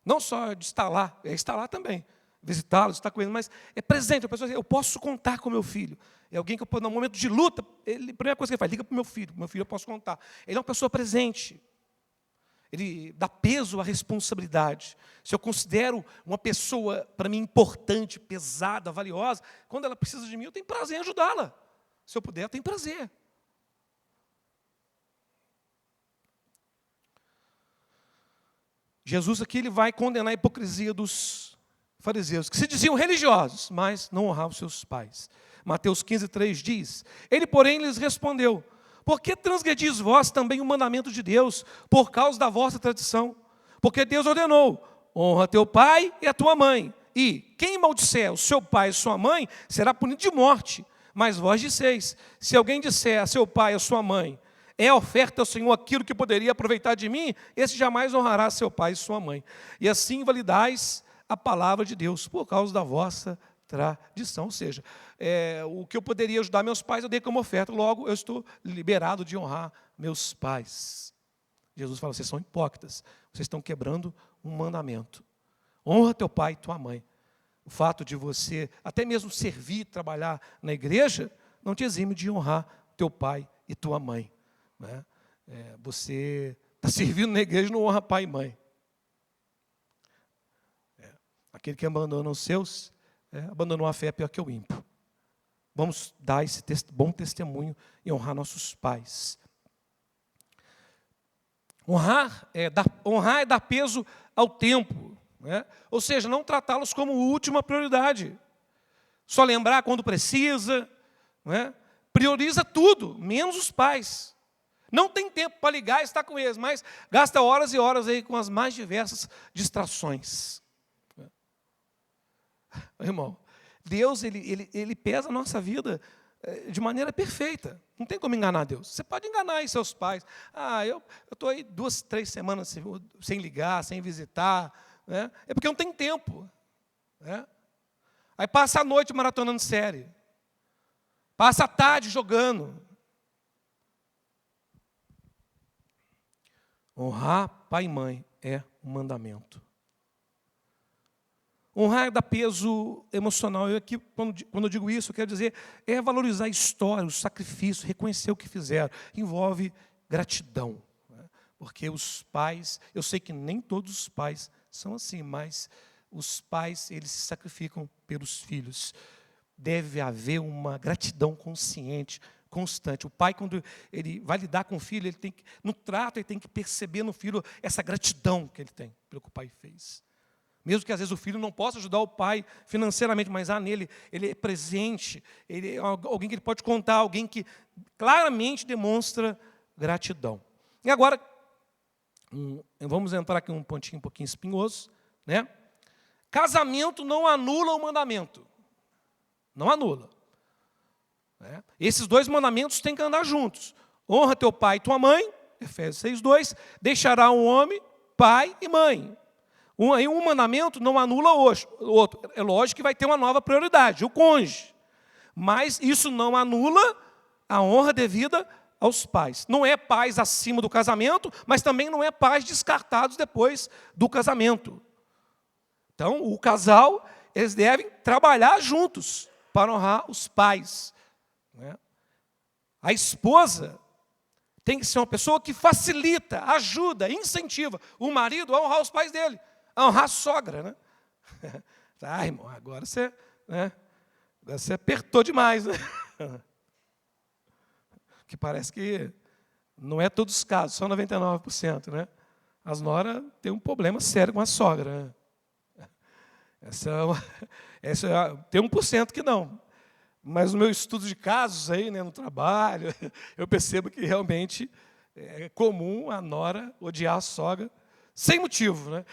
Não só de estar lá, é estar lá também. Visitá-los, estar com eles, mas é presente. A pessoa diz, eu posso contar com meu filho. É alguém que eu, no momento de luta, a primeira coisa que ele faz, liga para o meu filho eu posso contar. Ele é uma pessoa presente. Ele dá peso à responsabilidade. Se eu considero uma pessoa, para mim, importante, pesada, valiosa, quando ela precisa de mim, eu tenho prazer em ajudá-la. Se eu puder, eu tenho prazer. Jesus aqui ele vai condenar a hipocrisia dos fariseus, que se diziam religiosos, mas não honravam seus pais. Mateus 15:3 diz, ele, porém, lhes respondeu, por que transgredis vós também o mandamento de Deus, por causa da vossa tradição? Porque Deus ordenou, honra teu pai e a tua mãe, e quem maldisser o seu pai e sua mãe, será punido de morte. Mas vós disseis, se alguém disser a seu pai ou a sua mãe, é oferta ao Senhor aquilo que poderia aproveitar de mim, esse jamais honrará seu pai e sua mãe. E assim invalidais a palavra de Deus, por causa da vossa tradição. Ou seja, o que eu poderia ajudar meus pais, eu dei como oferta, logo eu estou liberado de honrar meus pais. Jesus fala, vocês são hipócritas, vocês estão quebrando um mandamento. Honra teu pai e tua mãe. O fato de você, até mesmo servir, trabalhar na igreja, não te exime de honrar teu pai e tua mãe. Né? Você está servindo na igreja e não honra pai e mãe. Aquele que abandona os seus, abandonou a fé, é pior que o ímpio. Vamos dar esse bom testemunho e honrar nossos pais. Honrar é dar peso ao tempo. Né? Ou seja, não tratá-los como última prioridade. Só lembrar quando precisa. Né? Prioriza tudo, menos os pais. Não tem tempo para ligar e estar com eles, mas gasta horas e horas aí com as mais diversas distrações. Irmão, Deus ele pesa a nossa vida de maneira perfeita. Não tem como enganar Deus. Você pode enganar aí seus pais. Eu estou aí 2, 3 semanas sem ligar, sem visitar. Né? É porque não tem tempo. Né? Aí passa a noite maratonando série. Passa a tarde jogando. Honrar pai e mãe é um mandamento. Honrar dá peso emocional. Eu aqui, quando eu digo isso, eu quero dizer, é valorizar a história, o sacrifício, reconhecer o que fizeram. Envolve gratidão. Né? Porque os pais, eu sei que nem todos os pais são assim, mas os pais, eles se sacrificam pelos filhos. deve haver uma gratidão consciente, constante. O pai, quando ele vai lidar com o filho, ele tem que, no trato, ele tem que perceber no filho essa gratidão que ele tem pelo que o pai fez. Mesmo que às vezes o filho não possa ajudar o pai financeiramente, mas nele ele é presente, ele é alguém que ele pode contar, alguém que claramente demonstra gratidão. E agora, vamos entrar aqui um pontinho um pouquinho espinhoso, né? Casamento não anula o mandamento. Não anula. Né? Esses dois mandamentos têm que andar juntos. Honra teu pai e tua mãe, Efésios 6:2, deixará um homem, pai e mãe. Um mandamento não anula o outro. É lógico que vai ter uma nova prioridade, o cônjuge. Mas isso não anula a honra devida aos pais. Não é pais acima do casamento, mas também não é pais descartados depois do casamento. Então, o casal, eles devem trabalhar juntos para honrar os pais. Né? A esposa tem que ser uma pessoa que facilita, ajuda, incentiva o marido a honrar os pais dele, a honrar a sogra. Né? Ah, irmão, agora você apertou demais. Né? Que parece que não é todos os casos, só 99%. Né? As noras têm um problema sério com a sogra. Né? Tem 1% que não. Mas no meu estudo de casos aí, né, no trabalho, eu percebo que realmente é comum a nora odiar a sogra sem motivo. Né?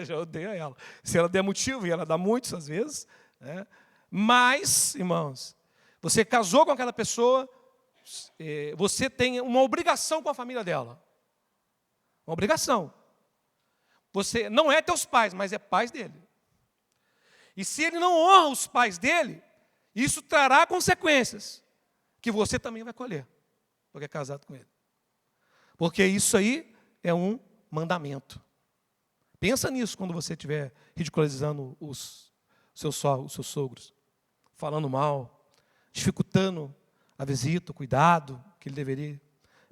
Já odeia ela. Se ela der motivo, e ela dá muitos às vezes. Né? Mas, irmãos, você casou com aquela pessoa, você tem uma obrigação com a família dela. Uma obrigação. Você não é teus pais, mas é pais dele. E se ele não honra os pais dele, isso trará consequências que você também vai colher, porque é casado com ele. Porque isso aí é um mandamento. Pensa nisso quando você estiver ridicularizando os seus sogros, falando mal, dificultando a visita, o cuidado que ele deveria.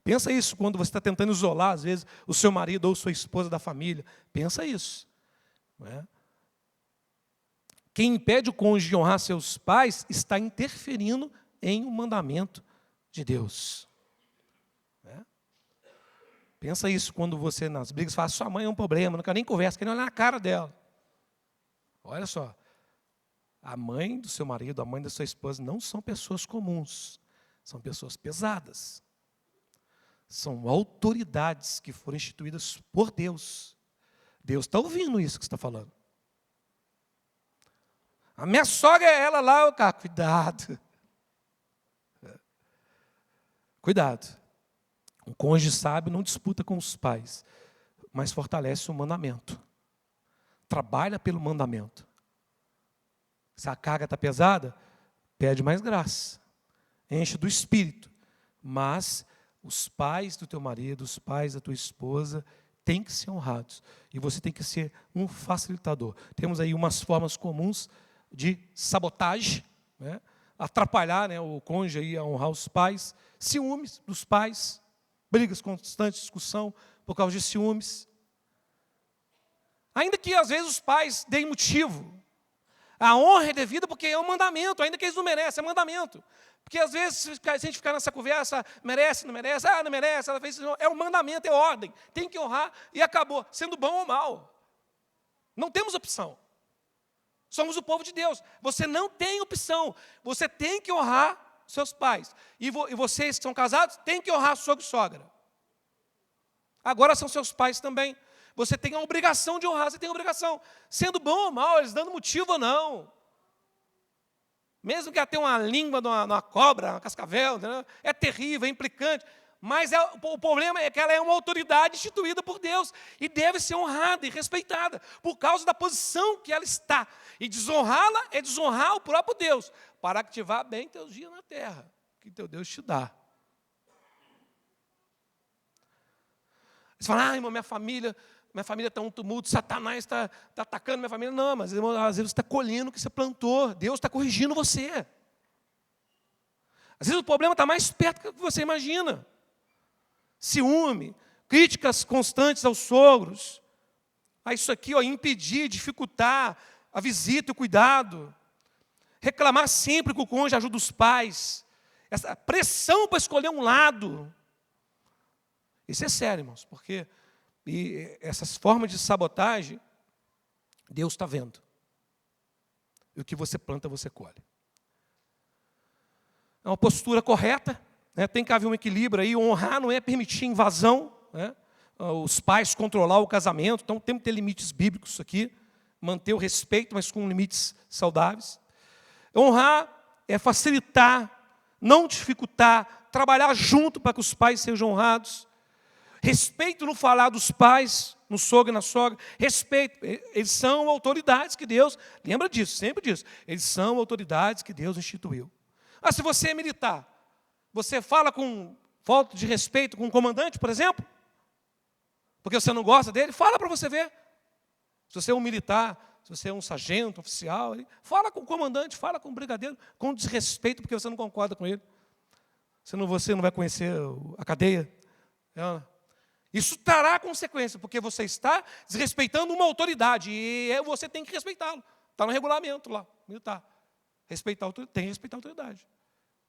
Pensa isso quando você está tentando isolar, às vezes, o seu marido ou sua esposa da família. Pensa isso. Não é? Quem impede o cônjuge de honrar seus pais está interferindo em um mandamento de Deus. Né? Pensa isso quando você, nas brigas, fala, sua mãe é um problema, não quer nem conversa, quer nem olhar na cara dela. Olha só, a mãe do seu marido, a mãe da sua esposa não são pessoas comuns, são pessoas pesadas. São autoridades que foram instituídas por Deus. Deus está ouvindo isso que você está falando. A minha sogra é ela lá, cara, cuidado. Cuidado. Um cônjuge sábio não disputa com os pais, mas fortalece o mandamento. Trabalha pelo mandamento. Se a carga está pesada, pede mais graça. Enche do Espírito. Mas os pais do teu marido, os pais da tua esposa, têm que ser honrados. E você tem que ser um facilitador. Temos aí umas formas comuns de sabotagem, né? Atrapalhar, né, o cônjuge aí a honrar os pais, ciúmes dos pais, brigas constantes, discussão por causa de ciúmes. Ainda que às vezes os pais deem motivo, a honra é devida porque é um mandamento, ainda que eles não merecem, é mandamento. Porque às vezes, se a gente ficar nessa conversa, merece, não merece, não merece, ela fez isso, é um mandamento, é ordem, tem que honrar e acabou, sendo bom ou mal. Não temos opção. Somos o povo de Deus. Você não tem opção. Você tem que honrar seus pais. E vocês que são casados, têm que honrar sogro e sogra. Agora são seus pais também. Você tem a obrigação de honrar, você tem a obrigação. Sendo bom ou mal, eles dando motivo ou não. Mesmo que ela tenha uma língua de uma cobra, uma cascavel, né? É terrível, é implicante. Mas o problema é que ela é uma autoridade instituída por Deus e deve ser honrada e respeitada por causa da posição que ela está. E desonrá-la é desonrar o próprio Deus, para ativar bem teus dias na terra, que teu Deus te dá. Você fala, irmão, minha família está um tumulto, Satanás está atacando minha família. Não, mas irmão, às vezes você está colhendo o que você plantou, Deus está corrigindo você. Às vezes o problema está mais perto do que você imagina. Ciúme, críticas constantes aos sogros. Isso aqui, impedir, dificultar a visita e o cuidado. reclamar sempre que o cônjuge ajuda os pais, essa pressão para escolher um lado. Isso é sério, irmãos, porque essas formas de sabotagem, Deus está vendo. E o que você planta, você colhe. É uma postura correta, né? Tem que haver um equilíbrio aí. Honrar não é permitir invasão, né? Os pais controlar o casamento, então temos que ter limites bíblicos aqui, manter o respeito, mas com limites saudáveis. Honrar é facilitar, não dificultar, trabalhar junto para que os pais sejam honrados. Respeito no falar dos pais, no sogro e na sogra. Respeito, eles são autoridades que Deus, lembra disso, sempre disso, eles são autoridades que Deus instituiu. Se você é militar, você fala com falta de respeito com o comandante, por exemplo, porque você não gosta dele, fala para você ver. Se você é um militar, se você é um sargento, um oficial, fala com o comandante, fala com o brigadeiro, com desrespeito, porque você não concorda com ele. Senão você não vai conhecer a cadeia. Isso trará consequência, porque você está desrespeitando uma autoridade, e você tem que respeitá-lo. Está no regulamento lá, militar. Tem que respeitar a autoridade.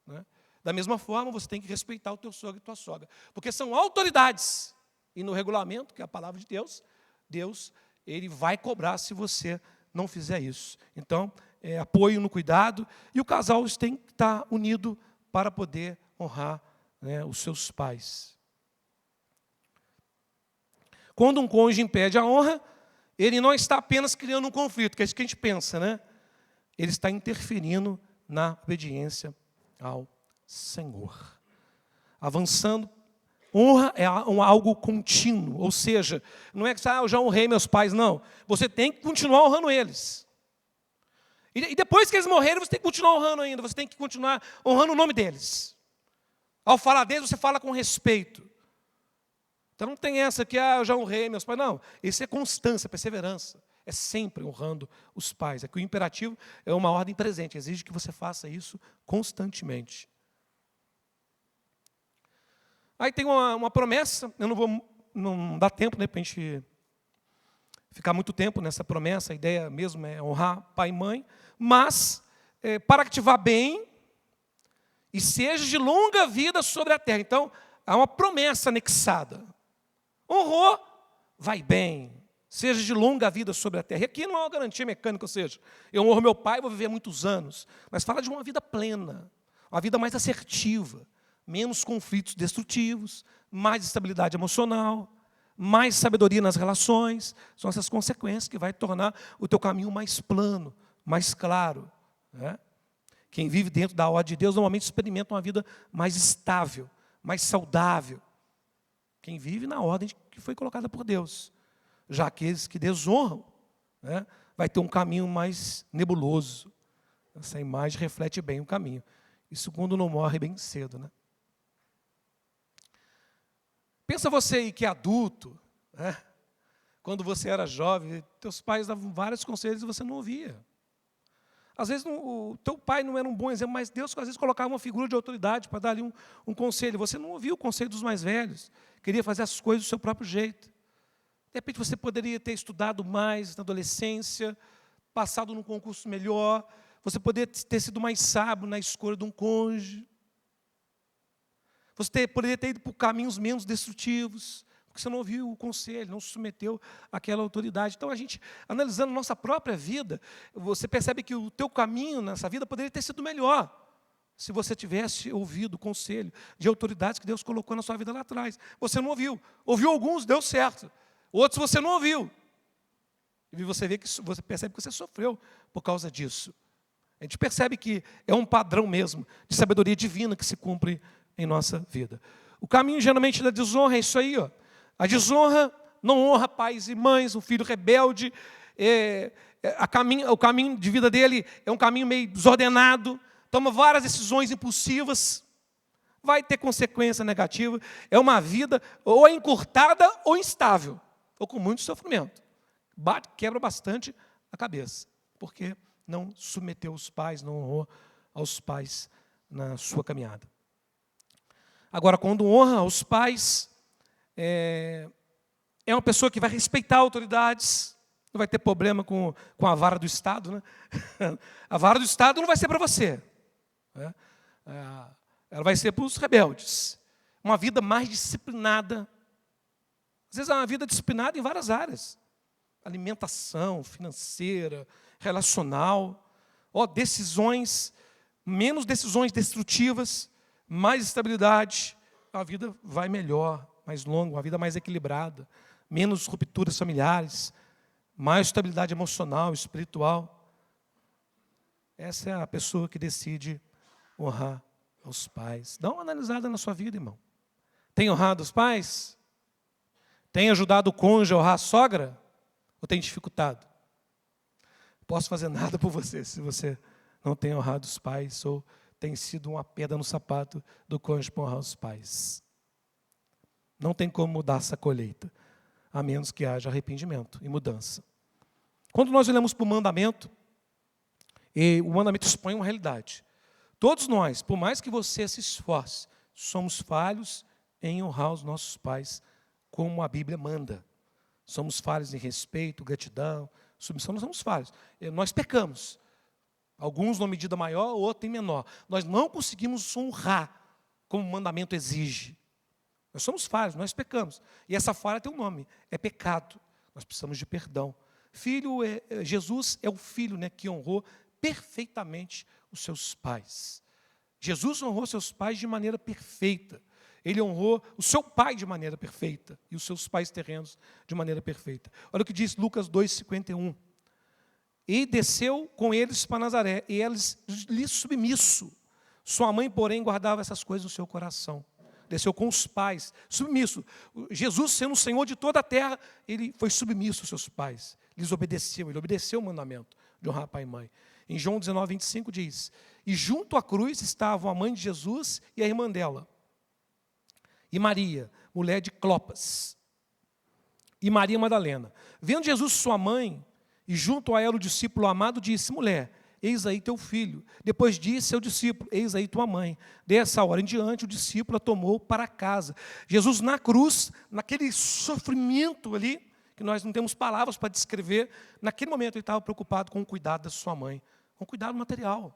Né? Da mesma forma, você tem que respeitar o teu sogro e tua sogra, porque são autoridades. E no regulamento, que é a palavra de Deus, Deus, Ele vai cobrar se você não fizer isso. Então, apoio no cuidado, e o casal tem que estar unido para poder honrar, né, os seus pais. Quando um cônjuge impede a honra, ele não está apenas criando um conflito, que é isso que a gente pensa, né? Ele está interferindo na obediência ao Senhor. Avançando, honra é algo contínuo, ou seja, não é que eu já honrei meus pais, não. Você tem que continuar honrando eles. E depois que eles morrerem, você tem que continuar honrando ainda, você tem que continuar honrando o nome deles. Ao falar deles, você fala com respeito. Então não tem essa que eu já honrei meus pais, não. Isso é constância, perseverança. É sempre honrando os pais. É que o imperativo é uma ordem presente, exige que você faça isso constantemente. Aí tem uma promessa, não dá tempo, né, para a gente ficar muito tempo nessa promessa, a ideia mesmo é honrar pai e mãe, mas para que te vá bem e seja de longa vida sobre a terra. Então, há uma promessa anexada. Honrou, vai bem, seja de longa vida sobre a terra. E aqui não é uma garantia mecânica, ou seja, eu honro meu pai e vou viver muitos anos, mas fala de uma vida plena, uma vida mais assertiva, menos conflitos destrutivos, mais estabilidade emocional, mais sabedoria nas relações. São essas consequências que vai tornar o teu caminho mais plano, mais claro. Né? Quem vive dentro da ordem de Deus normalmente experimenta uma vida mais estável, mais saudável. Quem vive na ordem que foi colocada por Deus. Já aqueles que desonram, né, vai ter um caminho mais nebuloso. Essa imagem reflete bem o caminho. Isso quando não morre bem cedo. Né? Pensa você aí que é adulto, né? Quando você era jovem, teus pais davam vários conselhos e você não ouvia. Às vezes o teu pai não era um bom exemplo, mas Deus às vezes colocava uma figura de autoridade para dar ali um conselho. Você não ouvia o conselho dos mais velhos, queria fazer as coisas do seu próprio jeito. De repente você poderia ter estudado mais na adolescência, passado num concurso melhor, você poderia ter sido mais sábio na escolha de um cônjuge. Você poderia ter ido por caminhos menos destrutivos, porque você não ouviu o conselho, não se submeteu àquela autoridade. Então, a gente, analisando nossa própria vida, você percebe que o teu caminho nessa vida poderia ter sido melhor, se você tivesse ouvido o conselho de autoridades que Deus colocou na sua vida lá atrás. Você não ouviu. Ouviu alguns, deu certo. Outros você não ouviu. E você percebe que você sofreu por causa disso. A gente percebe que é um padrão mesmo de sabedoria divina que se cumpre em nossa vida. O caminho, geralmente, da desonra é isso aí. Ó. A desonra não honra pais e mães, o filho rebelde. O caminho de vida dele é um caminho meio desordenado. Toma várias decisões impulsivas. Vai ter consequência negativa. É uma vida ou encurtada ou instável. Ou com muito sofrimento. Quebra bastante a cabeça. Porque não submeteu os pais, não honrou aos pais na sua caminhada. Agora, quando honra aos pais, é uma pessoa que vai respeitar autoridades, Não vai ter problema com a vara do Estado, né? A vara do Estado não vai ser para você, né? Ela vai ser para os rebeldes. Uma vida mais disciplinada. Às vezes é uma vida disciplinada em várias áreas. Alimentação, financeira, relacional. Decisões, menos decisões destrutivas, mais estabilidade. A vida vai melhor, mais longa, uma vida mais equilibrada. Menos rupturas familiares, mais estabilidade emocional, espiritual. Essa é a pessoa que decide honrar os pais. Dá uma analisada na sua vida, irmão. Tem honrado os pais? Tem ajudado o cônjuge a honrar a sogra? Ou tem dificultado? Não posso fazer nada por você se você não tem honrado os pais ou tem sido uma pedra no sapato do cônjuge para honrar os pais. Não tem como mudar essa colheita, a menos que haja arrependimento e mudança. Quando nós olhamos para o mandamento expõe uma realidade. Todos nós, por mais que você se esforce, somos falhos em honrar os nossos pais, como a Bíblia manda. Somos falhos em respeito, gratidão, submissão, nós somos falhos. Nós pecamos. Alguns numa medida maior, outros em menor. Nós não conseguimos honrar como o mandamento exige. Nós somos falhos, nós pecamos. E essa falha tem um nome, é pecado. Nós precisamos de perdão. Jesus é o filho, né, que honrou perfeitamente os seus pais. Jesus honrou seus pais de maneira perfeita. Ele honrou o seu pai de maneira perfeita e os seus pais terrenos de maneira perfeita. Olha o que diz Lucas 2,51. E desceu com eles para Nazaré, e eles lhe submisso. Sua mãe, porém, guardava essas coisas no seu coração. Desceu com os pais, submisso. Jesus, sendo o Senhor de toda a terra, ele foi submisso aos seus pais. Lhes obedeceu, ele obedeceu o mandamento de honrar pai e mãe. Em João 19,25 diz: e junto à cruz estavam a mãe de Jesus e a irmã dela. E Maria, mulher de Clopas. E Maria Madalena. Vendo Jesus sua mãe, e junto a ela o discípulo amado, disse: mulher, eis aí teu filho. Depois disse ao discípulo: eis aí tua mãe. Dessa hora em diante, o discípulo a tomou para casa. Jesus na cruz, naquele sofrimento ali, que nós não temos palavras para descrever, naquele momento ele estava preocupado com o cuidado da sua mãe, com o cuidado material.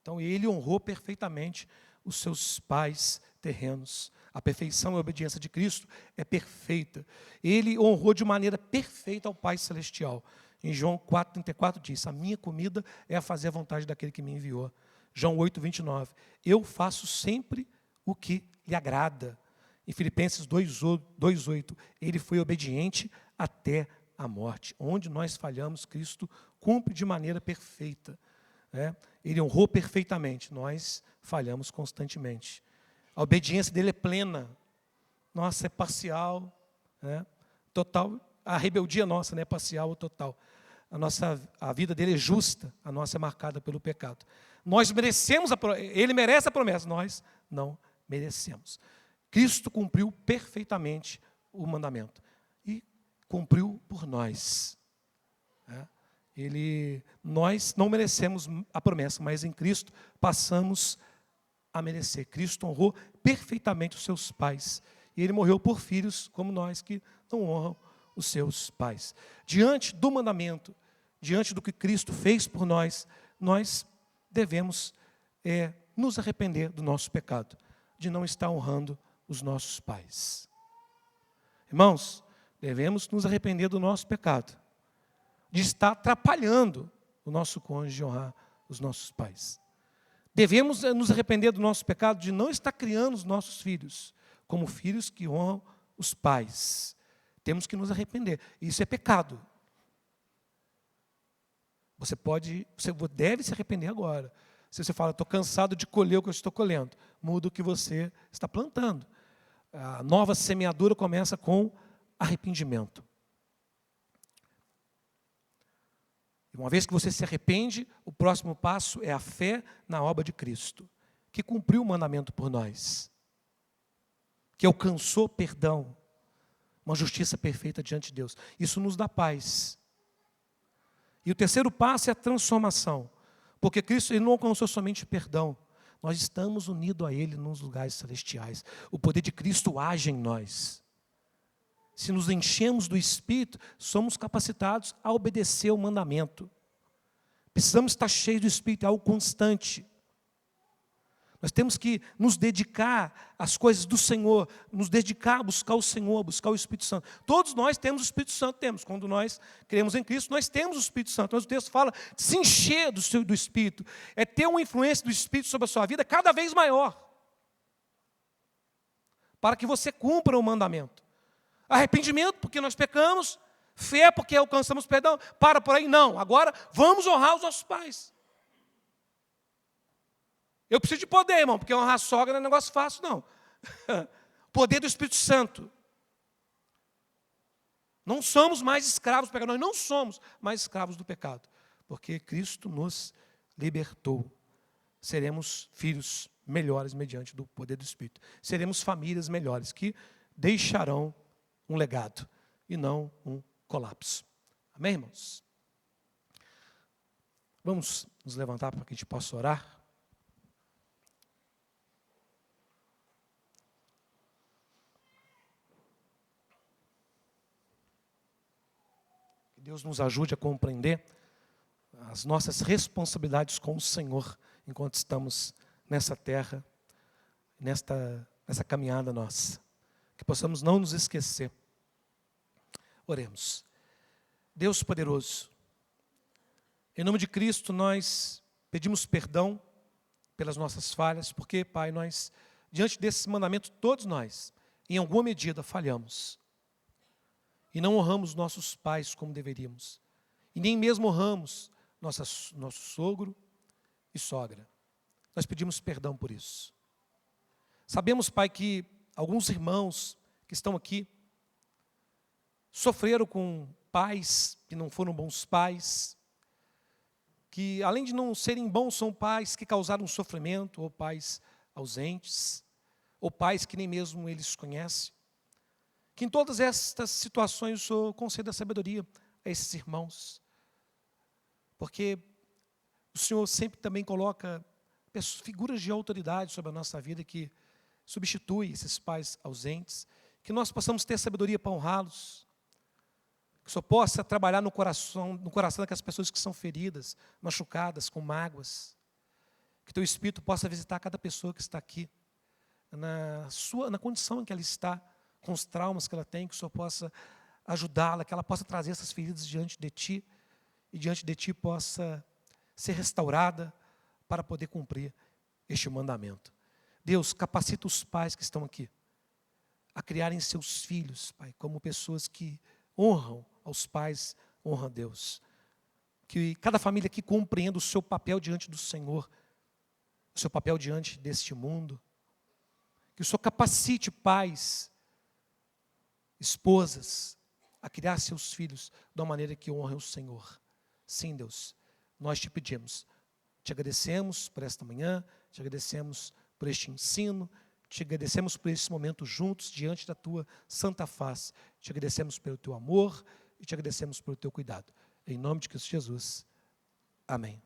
Então ele honrou perfeitamente os seus pais terrenos. A perfeição e a obediência de Cristo é perfeita. Ele honrou de maneira perfeita ao Pai Celestial. Em João 4,34 diz: a minha comida é a fazer a vontade daquele que me enviou. João 8,29. Eu faço sempre o que lhe agrada. Em Filipenses 2,8. Ele foi obediente até a morte. Onde nós falhamos, Cristo cumpre de maneira perfeita. Ele honrou perfeitamente. Nós falhamos constantemente. A obediência dele é plena. Nossa, é parcial, né? Total. A rebeldia nossa, né, é parcial ou total. A vida dele é justa, a nossa é marcada pelo pecado. Nós merecemos, ele merece a promessa, nós não merecemos. Cristo cumpriu perfeitamente o mandamento. E cumpriu por nós. Nós não merecemos a promessa, mas em Cristo passamos a merecer. Cristo honrou perfeitamente os seus pais. E ele morreu por filhos como nós que não honram os seus pais. Diante do mandamento, diante do que Cristo fez por nós, nós devemos nos arrepender do nosso pecado, de não estar honrando os nossos pais. Irmãos, devemos nos arrepender do nosso pecado, de estar atrapalhando o nosso cônjuge honrar os nossos pais. Devemos nos arrepender do nosso pecado de não estar criando os nossos filhos como filhos que honram os pais. Temos que nos arrepender. Isso é pecado. Você deve se arrepender agora. Se você fala: estou cansado de colher o que eu estou colhendo, muda o que você está plantando. A nova semeadura começa com arrependimento. Uma vez que você se arrepende, o próximo passo é a fé na obra de Cristo, que cumpriu o mandamento por nós, que alcançou perdão, uma justiça perfeita diante de Deus. Isso nos dá paz. E o terceiro passo é a transformação, porque Cristo ele não alcançou somente perdão, nós estamos unidos a Ele nos lugares celestiais. O poder de Cristo age em nós. se nos enchemos do Espírito, somos capacitados a obedecer o mandamento. Precisamos estar cheios do Espírito, é algo constante. Nós temos que nos dedicar às coisas do Senhor, nos dedicar a buscar o Senhor, buscar o Espírito Santo. Todos nós temos o Espírito Santo, temos. Quando nós cremos em Cristo, nós temos o Espírito Santo. Mas o texto fala de se encher do Espírito, é ter uma influência do Espírito sobre a sua vida cada vez maior, para que você cumpra o mandamento. Arrependimento, porque nós pecamos. Fé, porque alcançamos perdão. Para por aí, não. Agora, vamos honrar os nossos pais. Eu preciso de poder, irmão, porque honrar a sogra não é negócio fácil, não. Poder do Espírito Santo. Não somos mais escravos do pecado. Nós não somos mais escravos do pecado, porque Cristo nos libertou. Seremos filhos melhores mediante do poder do Espírito. Seremos famílias melhores, que deixarão um legado e não um colapso. Amém, irmãos? Vamos nos levantar para que a gente possa orar. Que Deus nos ajude a compreender as nossas responsabilidades com o Senhor enquanto estamos nessa terra, nessa caminhada nossa. Que possamos não nos esquecer. Oremos. Deus poderoso, em nome de Cristo nós pedimos perdão pelas nossas falhas, porque, Pai, nós, diante desses mandamentos, todos nós, em alguma medida, falhamos. E não honramos nossos pais como deveríamos. E nem mesmo honramos nosso sogro e sogra. Nós pedimos perdão por isso. Sabemos, Pai, que alguns irmãos que estão aqui sofreram com pais que não foram bons pais, que além de não serem bons, são pais que causaram sofrimento, ou pais ausentes, ou pais que nem mesmo eles conhecem. Que em todas estas situações o Senhor conceda sabedoria a esses irmãos, porque o Senhor sempre também coloca figuras de autoridade sobre a nossa vida que substitui esses pais ausentes, que nós possamos ter sabedoria para honrá-los, que o Senhor possa trabalhar no coração daquelas pessoas que são feridas, machucadas, com mágoas, que Teu Espírito possa visitar cada pessoa que está aqui, na condição em que ela está, com os traumas que ela tem, que o Senhor possa ajudá-la, que ela possa trazer essas feridas diante de Ti, e diante de Ti possa ser restaurada para poder cumprir este mandamento. Deus, capacita os pais que estão aqui a criarem seus filhos, Pai, como pessoas que honram aos pais, honram a Deus. Que cada família aqui compreenda o seu papel diante do Senhor, o seu papel diante deste mundo. Que o Senhor capacite pais, esposas, a criar seus filhos de uma maneira que honre o Senhor. Sim, Deus, nós te pedimos, te agradecemos por esta manhã, te agradecemos por este ensino, te agradecemos por esse momento juntos diante da tua santa face. Te agradecemos pelo teu amor e te agradecemos pelo teu cuidado. Em nome de Cristo Jesus. Amém.